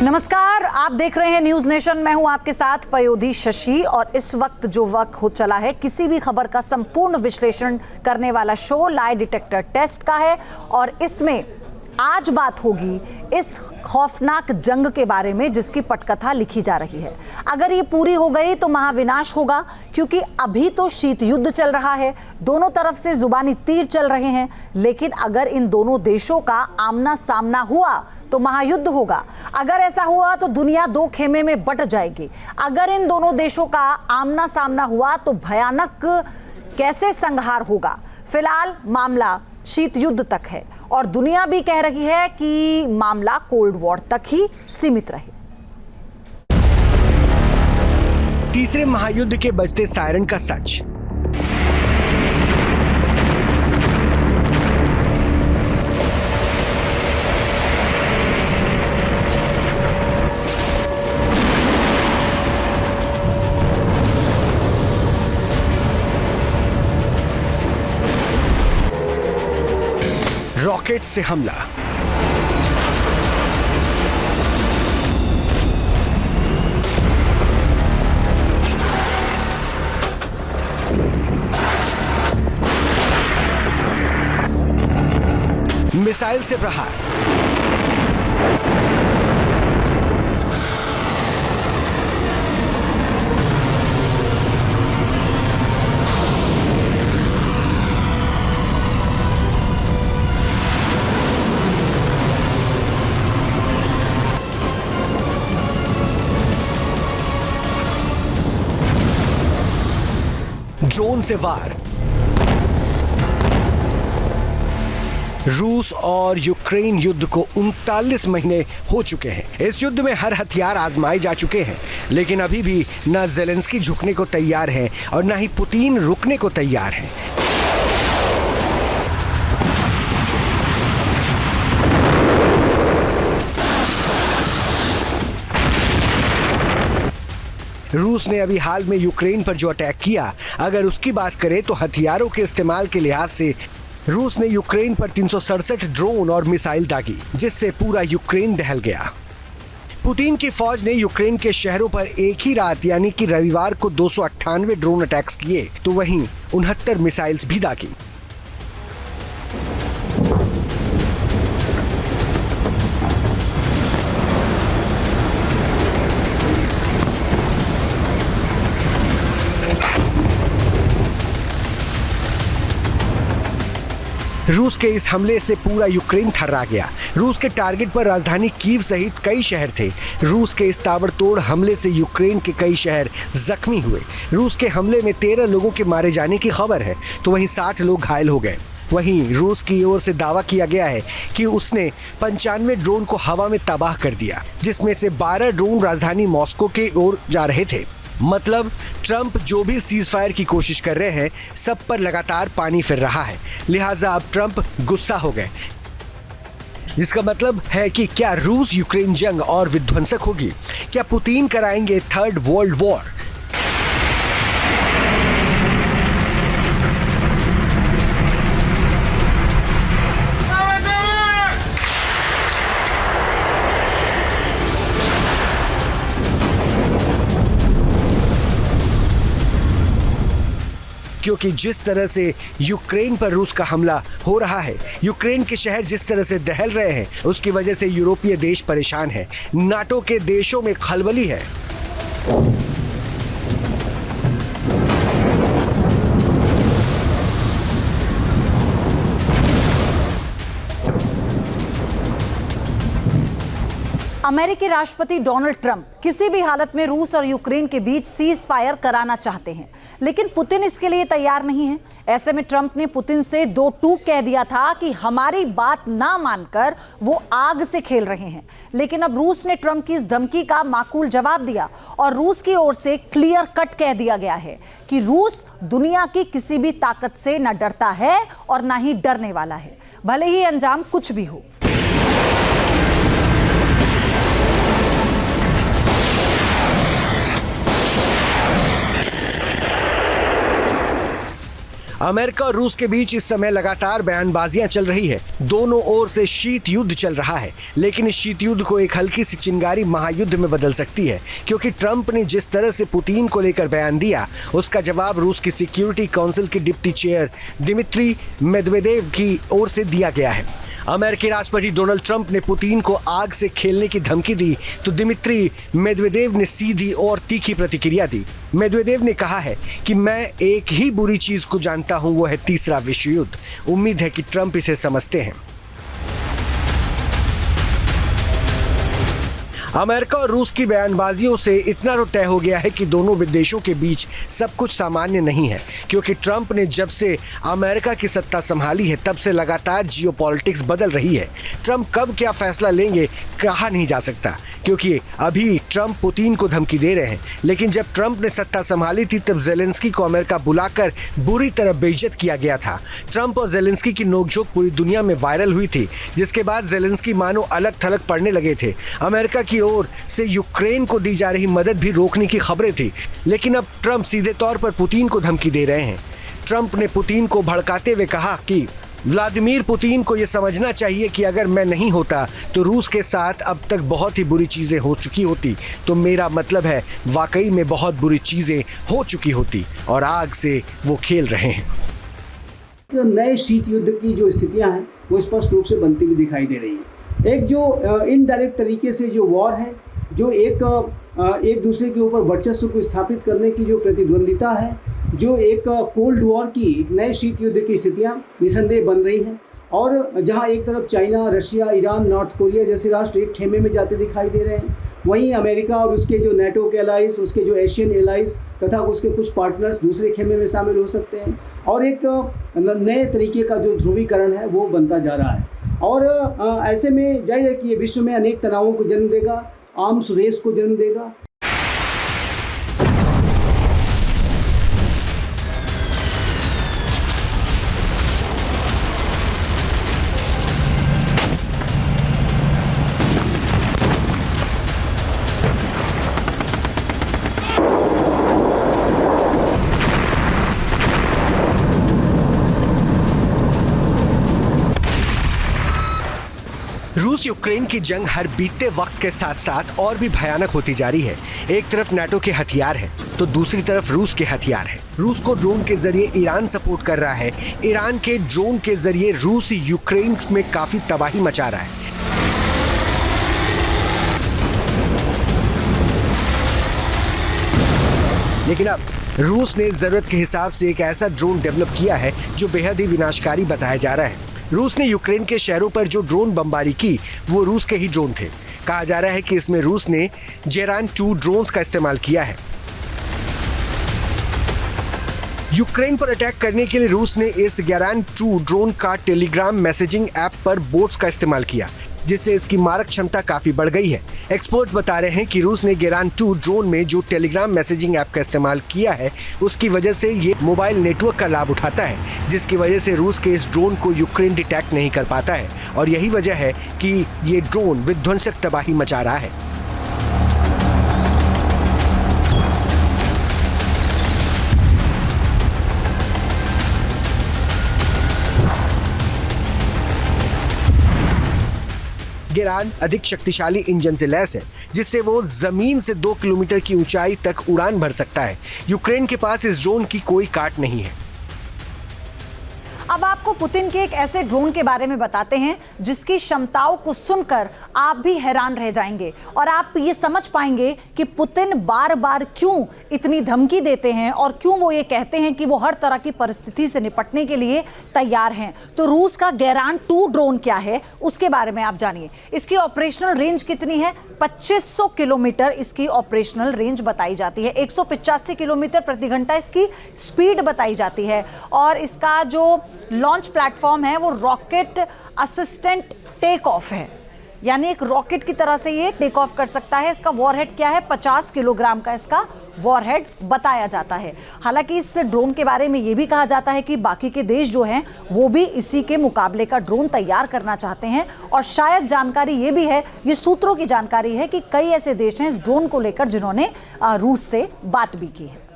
नमस्कार, आप देख रहे हैं न्यूज नेशन। मैं हूं आपके साथ पयोधी शशि और इस वक्त जो वक्त हो चला है किसी भी खबर का संपूर्ण विश्लेषण करने वाला शो लाई डिटेक्टर टेस्ट का है और इसमें आज बात होगी इस खौफनाक जंग के बारे में जिसकी पटकथा लिखी जा रही है। अगर ये पूरी हो गई तो महाविनाश होगा, क्योंकि अभी तो शीत युद्ध चल रहा है, दोनों तरफ से जुबानी तीर चल रहे हैं। लेकिन अगर इन दोनों देशों का आमना सामना हुआ तो महायुद्ध होगा। अगर ऐसा हुआ तो दुनिया दो खेमे में बट जाएगी। अगर इन दोनों देशों का आमना सामना हुआ तो भयानक कैसे संहार होगा। फिलहाल मामला शीत युद्ध तक है और दुनिया भी कह रही है कि मामला कोल्ड वॉर तक ही सीमित रहे। तीसरे महायुद्ध के बजते सायरन का सच। रॉकेट से हमला। मिसाइल से प्रहार। ड्रोन से वार। रूस और यूक्रेन युद्ध को 39 महीने हो चुके हैं। इस युद्ध में हर हथियार आजमाए जा चुके हैं, लेकिन अभी भी न ज़ेलेंस्की झुकने को तैयार है और न ही पुतिन रुकने को तैयार है। रूस ने अभी हाल में यूक्रेन पर जो अटैक किया, अगर उसकी बात करें तो हथियारों के इस्तेमाल के लिहाज से रूस ने यूक्रेन पर 367 ड्रोन और मिसाइल दागी, जिससे पूरा यूक्रेन दहल गया। पुतिन की फौज ने यूक्रेन के शहरों पर एक ही रात यानी कि रविवार को 298 ड्रोन अटैक्स किए, तो वहीं 69 मिसाइल्स भी दागी। रूस के इस हमले से पूरा यूक्रेन थर्रा गया। रूस के टारगेट पर राजधानी कीव सहित कई शहर थे। रूस के इस ताबड़तोड़ हमले से यूक्रेन के कई शहर जख्मी हुए। रूस के हमले में 13 लोगों के मारे जाने की खबर है, तो वहीं 60 लोग घायल हो गए। वहीं रूस की ओर से दावा किया गया है कि उसने 95 ड्रोन को हवा में तबाह कर दिया, जिसमें से 12 ड्रोन राजधानी मॉस्को की ओर जा रहे थे। मतलब ट्रंप जो भी सीज फायर की कोशिश कर रहे हैं, सब पर लगातार पानी फिर रहा है। लिहाजा अब ट्रंप गुस्सा हो गए, जिसका मतलब है कि क्या रूस यूक्रेन जंग और विध्वंसक होगी? क्या पुतिन कराएंगे थर्ड वर्ल्ड वॉर? क्योंकि जिस तरह से यूक्रेन पर रूस का हमला हो रहा है, यूक्रेन के शहर जिस तरह से दहल रहे हैं, उसकी वजह से यूरोपीय देश परेशान हैं। नाटो के देशों में खलबली है। अमेरिकी राष्ट्रपति डोनाल्ड ट्रंप किसी भी हालत में रूस और यूक्रेन के बीच सीज फायर कराना चाहते हैं, लेकिन पुतिन इसके लिए तैयार नहीं है। ऐसे में ट्रंप ने पुतिन से दो टूक कह दिया था कि हमारी बात ना मानकर वो आग से खेल रहे हैं। लेकिन अब रूस ने ट्रंप की इस धमकी का माकूल जवाब दिया और रूस की ओर से क्लियर कट कह दिया गया है कि रूस दुनिया की किसी भी ताकत से न डरता है और ना ही डरने वाला है, भले ही अंजाम कुछ भी हो। अमेरिका और रूस के बीच इस समय लगातार बयानबाजियां चल रही है। दोनों ओर से शीत युद्ध चल रहा है, लेकिन इस शीत युद्ध को एक हल्की सी चिंगारी महायुद्ध में बदल सकती है, क्योंकि ट्रंप ने जिस तरह से पुतिन को लेकर बयान दिया, उसका जवाब रूस की सिक्योरिटी काउंसिल के डिप्टी चेयर दिमित्री मेदवेदेव की ओर से दिया गया है। अमेरिकी राष्ट्रपति डोनाल्ड ट्रंप ने पुतिन को आग से खेलने की धमकी दी तो दिमित्री मेदवेदेव ने सीधी और तीखी प्रतिक्रिया दी। मेदवेदेव ने कहा है कि मैं एक ही बुरी चीज को जानता हूं, वो है तीसरा विश्व युद्ध। उम्मीद है कि ट्रंप इसे समझते हैं। अमेरिका और रूस की बयानबाजियों से इतना तो तय हो गया है कि दोनों देशों के बीच सब कुछ सामान्य नहीं है, क्योंकि ट्रंप ने जब से अमेरिका की सत्ता संभाली है तब से लगातार जियोपॉलिटिक्स बदल रही है। ट्रंप कब क्या फैसला लेंगे कहा नहीं जा सकता, क्योंकि अभी ट्रंप पुतिन को धमकी दे रहे हैं, लेकिन जब ट्रंप ने सत्ता संभाली थी तब जेलेंस्की को अमेरिका बुलाकर बुरी तरह बेइज्जत किया गया था। ट्रंप और जेलेंस्की की नोकझोंक पूरी दुनिया में वायरल हुई थी, जिसके बाद जेलेंस्की मानो अलग थलग पड़ने लगे थे। अमेरिका की ओर से यूक्रेन को दी जा रही मदद भी रोकने की खबरें थी, लेकिन अब ट्रंप सीधे तौर पर पुतिन को धमकी दे रहे हैं। ट्रंप ने पुतिन को भड़काते हुए कहा कि व्लादिमीर पुतिन को यह समझना चाहिए कि अगर मैं नहीं होता तो रूस के साथ अब तक बहुत ही बुरी चीजें हो चुकी होती। तो मेरा मतलब है वाकई में बहुत बुरी चीजें हो चुकी होती और आग से वो खेल रहे हैं। नए शीत युद्ध की जो स्थितियां हैं वो स्पष्ट रूप से बनती हुई दिखाई दे रही है। एक जो इनडायरेक्ट तरीके से जो वॉर है, जो एक दूसरे के ऊपर वर्चस्व को स्थापित करने की जो प्रतिद्वंदिता है, जो एक कोल्ड वॉर की, एक नए शीत युद्ध की स्थितियां निसंदेह बन रही हैं। और जहां एक तरफ China, Russia, Iran, north Korea जैसे राष्ट्र एक खेमे में जाते दिखाई दे रहे हैं, वहीं अमेरिका और उसके जो नेटो के एलाइज, उसके जो एशियन एलाइज तथा उसके कुछ पार्टनर्स दूसरे खेमे में शामिल हो सकते हैं और एक नए तरीके का जो ध्रुवीकरण है वो बनता जा रहा है। और ऐसे में जाहिर है कि ये विश्व में अनेक तनावों को जन्म देगा, आर्म्स रेस को जन्म देगा। रूस यूक्रेन की जंग हर बीतते वक्त के साथ साथ और भी भयानक होती जा रही है। एक तरफ नाटो के हथियार हैं, तो दूसरी तरफ रूस के हथियार हैं। रूस को ड्रोन के जरिए ईरान सपोर्ट कर रहा है, ईरान के ड्रोन के जरिए रूस यूक्रेन में काफी तबाही मचा रहा है। लेकिन अब रूस ने जरूरत के हिसाब से एक ऐसा ड्रोन डेवलप किया है जो बेहद ही विनाशकारी बताया जा रहा है। रूस ने यूक्रेन के शहरों पर जो ड्रोन बमबारी की वो रूस के ही ड्रोन थे। कहा जा रहा है कि इसमें रूस ने जेरान 2 ड्रोन्स का इस्तेमाल किया है। यूक्रेन पर अटैक करने के लिए रूस ने इस गेरान 2 ड्रोन का टेलीग्राम मैसेजिंग ऐप पर बोट्स का इस्तेमाल किया, जिससे इसकी मारक क्षमता काफी बढ़ गई है। एक्सपर्ट्स बता रहे हैं कि रूस ने गेरान 2 ड्रोन में जो टेलीग्राम मैसेजिंग ऐप का इस्तेमाल किया है उसकी वजह से ये मोबाइल नेटवर्क का लाभ उठाता है, जिसकी वजह से रूस के इस ड्रोन को यूक्रेन डिटेक्ट नहीं कर पाता है और यही वजह है कि ये ड्रोन विध्वंसक तबाही मचा रहा है। गेरान अधिक शक्तिशाली इंजन से लैस है, जिससे वो जमीन से 2 किलोमीटर की ऊंचाई तक उड़ान भर सकता है। यूक्रेन के पास इस ड्रोन की कोई काट नहीं है। अब आपको पुतिन के एक ऐसे ड्रोन के बारे में बताते हैं जिसकी क्षमताओं को सुनकर आप भी हैरान रह जाएंगे और आप ये समझ पाएंगे कि पुतिन बार बार क्यों इतनी धमकी देते हैं और क्यों वो ये कहते हैं कि वो हर तरह की परिस्थिति से निपटने के लिए तैयार हैं। तो रूस का गेरान 2 ड्रोन क्या है उसके बारे में आप जानिए। इसकी ऑपरेशनल रेंज कितनी है? 2500 किलोमीटर इसकी ऑपरेशनल रेंज बताई जाती है। 185 किलोमीटर प्रति घंटा इसकी स्पीड बताई जाती है और इसका जो लॉन्च प्लेटफॉर्म है वो रॉकेट असिस्टेंट टेक ऑफ है, यानी एक रॉकेट की तरह से ये टेक ऑफ कर सकता है। इसका वॉरहेड क्या है? 50 किलोग्राम का इसका वॉरहेड बताया जाता है। हालांकि इस ड्रोन के बारे में ये भी कहा जाता है कि बाकी के देश जो हैं वो भी इसी के मुकाबले का ड्रोन तैयार करना चाहते हैं और शायद जानकारी ये भी है, ये सूत्रों की जानकारी है कि कई ऐसे देश हैं इस ड्रोन को लेकर जिन्होंने रूस से बात भी की है।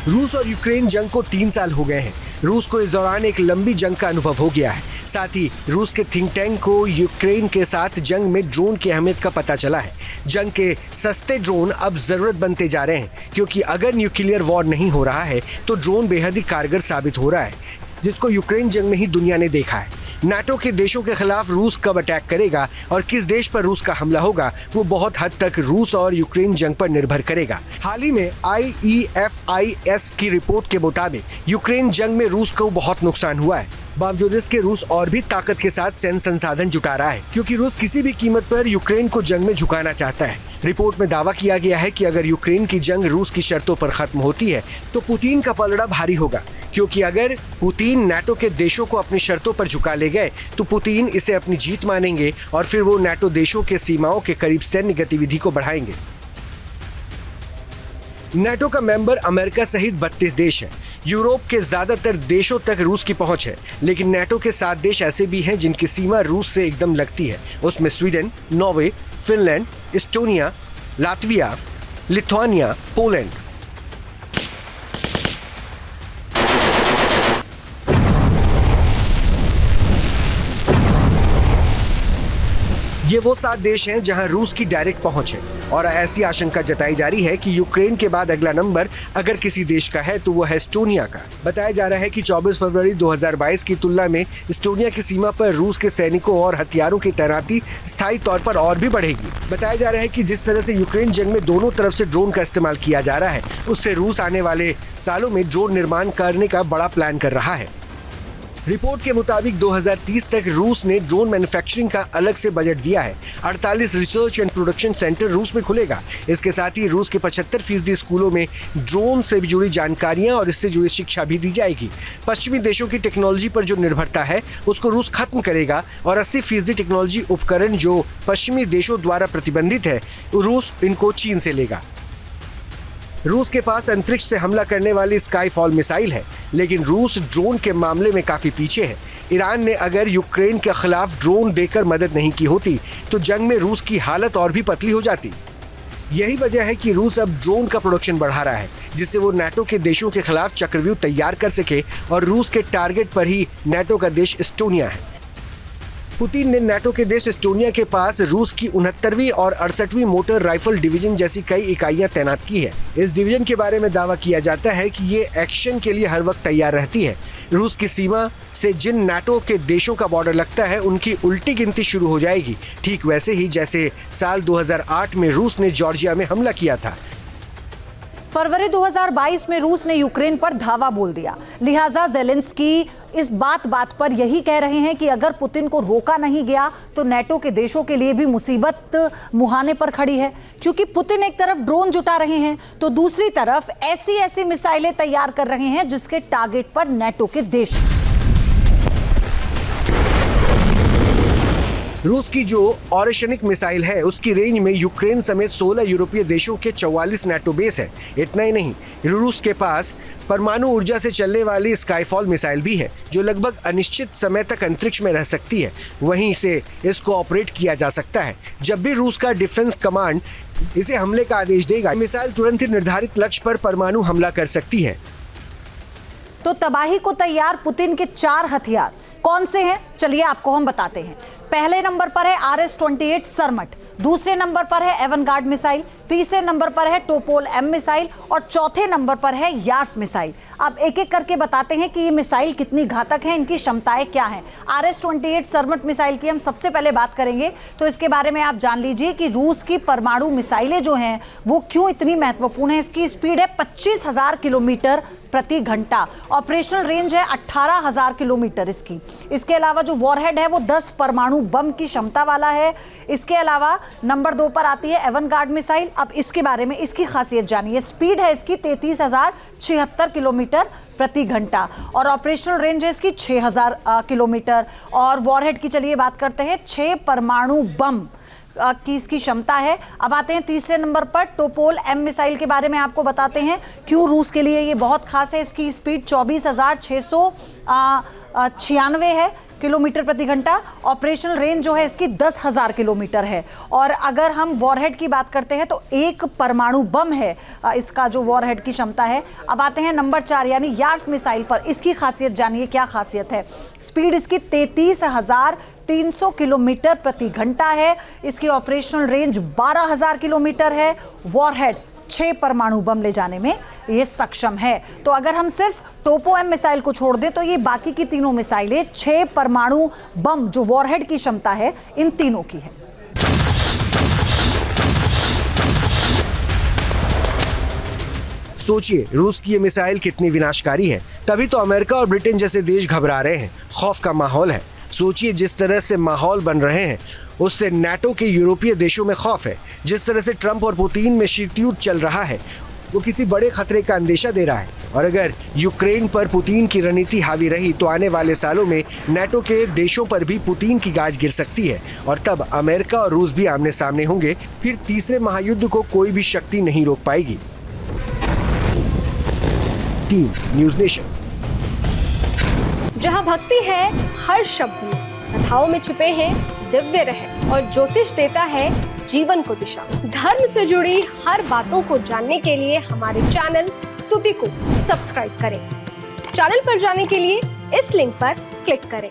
रूस और यूक्रेन जंग को 3 साल हो गए हैं। रूस को इस दौरान एक लंबी जंग का अनुभव हो गया है। साथ ही रूस के थिंक टैंक को यूक्रेन के साथ जंग में ड्रोन की अहमियत का पता चला है। जंग के सस्ते ड्रोन अब जरूरत बनते जा रहे हैं, क्योंकि अगर न्यूक्लियर वॉर नहीं हो रहा है तो ड्रोन बेहद ही कारगर साबित हो रहा है, जिसको यूक्रेन जंग में ही दुनिया ने देखा है। नाटो के देशों के खिलाफ रूस कब अटैक करेगा और किस देश पर रूस का हमला होगा, वो बहुत हद तक रूस और यूक्रेन जंग पर निर्भर करेगा। हाल ही में IEFIS की रिपोर्ट के मुताबिक यूक्रेन जंग में रूस को बहुत नुकसान हुआ है। बावजूद इसके रूस और भी ताकत के साथ सैन्य संसाधन जुटा रहा है, क्योंकि रूस किसी भी कीमत पर यूक्रेन को जंग में झुकाना चाहता है। रिपोर्ट में दावा किया गया है कि अगर यूक्रेन की जंग रूस की शर्तों पर खत्म होती है तो पुतिन का पलड़ा भारी होगा, क्योंकि अगर पुतिन नाटो के देशों को अपनी शर्तों पर झुका ले गए तो पुतिन इसे अपनी जीत मानेंगे और फिर वो नाटो देशों के सीमाओं के करीब सैन्य गतिविधि को बढ़ाएंगे। नाटो का मेंबर अमेरिका सहित 32 देश हैं। यूरोप के ज्यादातर देशों तक रूस की पहुंच है, लेकिन नाटो के 7 देश ऐसे भी हैं जिनकी सीमा रूस से एकदम लगती है। उसमें Sweden, Norway, Finland, Estonia, Latvia, Lithuania, Poland. ये वो 7 देश हैं जहां रूस की डायरेक्ट पहुंच है और ऐसी आशंका जताई जा रही है कि यूक्रेन के बाद अगला नंबर अगर किसी देश का है तो वो है एस्टोनिया का। बताया जा रहा है कि 24 फरवरी 2022 की तुलना में एस्टोनिया की सीमा पर रूस के सैनिकों और हथियारों की तैनाती स्थायी तौर पर और भी बढ़ेगी। बताया जा रहा है कि जिस तरह से यूक्रेन जंग में दोनों तरफ से ड्रोन का इस्तेमाल किया जा रहा है, उससे रूस आने वाले सालों में ड्रोन निर्माण करने का बड़ा प्लान कर रहा है। रिपोर्ट के मुताबिक 2030 तक रूस ने ड्रोन मैन्युफैक्चरिंग का अलग से बजट दिया है। 48 रिसर्च एंड प्रोडक्शन सेंटर रूस में खुलेगा। इसके साथ ही रूस के 75% स्कूलों में ड्रोन से जुड़ी जानकारियां और इससे जुड़ी शिक्षा भी दी जाएगी। पश्चिमी देशों की टेक्नोलॉजी पर जो निर्भरता है उसको रूस खत्म करेगा और 80% टेक्नोलॉजी उपकरण जो पश्चिमी देशों द्वारा प्रतिबंधित है, रूस इनको चीन से लेगा। रूस के पास अंतरिक्ष से हमला करने वाली स्काईफॉल मिसाइल है, लेकिन रूस ड्रोन के मामले में काफी पीछे है। ईरान ने अगर यूक्रेन के खिलाफ ड्रोन देकर मदद नहीं की होती तो जंग में रूस की हालत और भी पतली हो जाती। यही वजह है कि रूस अब ड्रोन का प्रोडक्शन बढ़ा रहा है, जिससे वो नाटो के देशों के खिलाफ चक्रव्यूह तैयार कर सके और रूस के टारगेट पर ही नाटो का देश एस्टोनिया है। पुतिन ने नाटो के देश एस्टोनिया के पास रूस की 69वीं और 68वीं मोटर राइफल डिवीजन जैसी कई इकाइयां तैनात की है। इस डिवीजन के बारे में दावा किया जाता है कि ये एक्शन के लिए हर वक्त तैयार रहती है। रूस की सीमा से जिन नाटो के देशों का बॉर्डर लगता है उनकी उल्टी गिनती शुरू हो जाएगी, ठीक वैसे ही जैसे साल 2008 में रूस ने जॉर्जिया में हमला किया था। फरवरी 2022 में रूस ने यूक्रेन पर धावा बोल दिया, लिहाजा ज़ेलेंस्की इस बात पर यही कह रहे हैं कि अगर पुतिन को रोका नहीं गया तो नाटो के देशों के लिए भी मुसीबत मुहाने पर खड़ी है, क्योंकि पुतिन एक तरफ ड्रोन जुटा रहे हैं तो दूसरी तरफ ऐसी मिसाइलें तैयार कर रहे हैं जिसके टारगेट पर नाटो के देश। रूस की जो ऑरेशनिक मिसाइल है उसकी रेंज में यूक्रेन समेत 16 यूरोपीय देशों के 44 नाटो बेस है। इतना ही नहीं, रूस के पास परमाणु ऊर्जा से चलने वाली स्काईफॉल मिसाइल भी है जो लगभग अनिश्चित समय तक अंतरिक्ष में रह सकती है। वहीं से इसको ऑपरेट किया जा सकता है। जब भी रूस का डिफेंस कमांड इसे हमले का आदेश देगा, मिसाइल तुरंत ही निर्धारित लक्ष्य पर परमाणु हमला कर सकती है। तो तबाही को तैयार पुतिन के 4 हथियार कौन से हैं, चलिए आपको हम बताते हैं। पहले नंबर पर है RS-28 सरमट, दूसरे नंबर पर है एवनगार्ड मिसाइल, तीसरे नंबर पर है टोपोल M मिसाइल और चौथे नंबर पर है यार्स मिसाइल। अब एक एक करके बताते हैं कि ये मिसाइल कितनी घातक है, इनकी क्षमताएं क्या हैं। RS-28 सरमट मिसाइल की हम सबसे पहले बात करेंगे, तो इसके बारे में आप जान लीजिए कि रूस की परमाणु मिसाइलें जो हैं वो क्यों इतनी महत्वपूर्ण है। इसकी स्पीड है 25,000 किलोमीटर प्रति घंटा, ऑपरेशनल रेंज है 18,000 किलोमीटर इसकी। इसके अलावा जो वॉरहेड है वो 10 परमाणु बम की क्षमता वाला है। इसके अलावा नंबर 2 पर आती है एवनगार्ड मिसाइल। अब इसके बारे में इसकी खासियत जानिए। स्पीड है इसकी 33,076 किलोमीटर प्रति घंटा और ऑपरेशनल रेंज है इसकी 6,000 किलोमीटर। और वॉरहेड की चलिए बात करते हैं, 6 परमाणु बम की इसकी क्षमता है। अब आते हैं तीसरे नंबर पर टोपोल M मिसाइल के बारे में आपको बताते हैं क्यों रूस के लिए ये बहुत खास है। इसकी स्पीड 24,696 है। किलोमीटर प्रति घंटा। ऑपरेशनल रेंज जो है इसकी 10,000 किलोमीटर है। और अगर हम वॉरहेड की बात करते हैं तो एक परमाणु बम है इसका जो वॉरहेड की क्षमता है। अब आते हैं नंबर 4 यानी यार्स मिसाइल पर। इसकी खासियत जानिए, क्या खासियत है। स्पीड इसकी 33,300 किलोमीटर प्रति घंटा है। इसकी ऑपरेशनल रेंज 12,000 किलोमीटर है। वॉरहेड 6 परमाणु बम ले जाने में ये सक्षम है। तो अगर हम सिर्फ टोपो एम मिसाइल को छोड़ दें तो ये बाकी की तीनों मिसाइलें 6 परमाणु बम जो वॉरहेड की क्षमता है इन तीनों की है। सोचिए रूस की ये मिसाइल कितनी विनाशकारी है। तभी तो अमेरिका और ब्रिटेन जैसे देश घबरा रहे हैं, खौफ का माहौल है। सोचिए जिस तरह से माहौल बन रहे हैं उससे नाटो के यूरोपीय देशों में खौफ है। जिस तरह से ट्रंप और पुतिन में शीतयुद्ध चल रहा है वो किसी बड़े खतरे का अंदेशा दे रहा है। और अगर यूक्रेन पर पुतिन की रणनीति हावी रही तो आने वाले सालों में नाटो के देशों पर भी पुतिन की गाज गिर सकती है और तब अमेरिका और रूस भी आमने सामने होंगे। फिर तीसरे महायुद्ध को कोई भी शक्ति नहीं रोक पाएगी। Team news nation. जहां भक्ति है हर शब्द में, कथाओं में छिपे हैं दिव्य रहस्य और ज्योतिष देता है जीवन को दिशा। धर्म से जुड़ी हर बातों को जानने के लिए हमारे चैनल स्तुति को सब्सक्राइब करें। चैनल पर जाने के लिए इस लिंक पर क्लिक करें।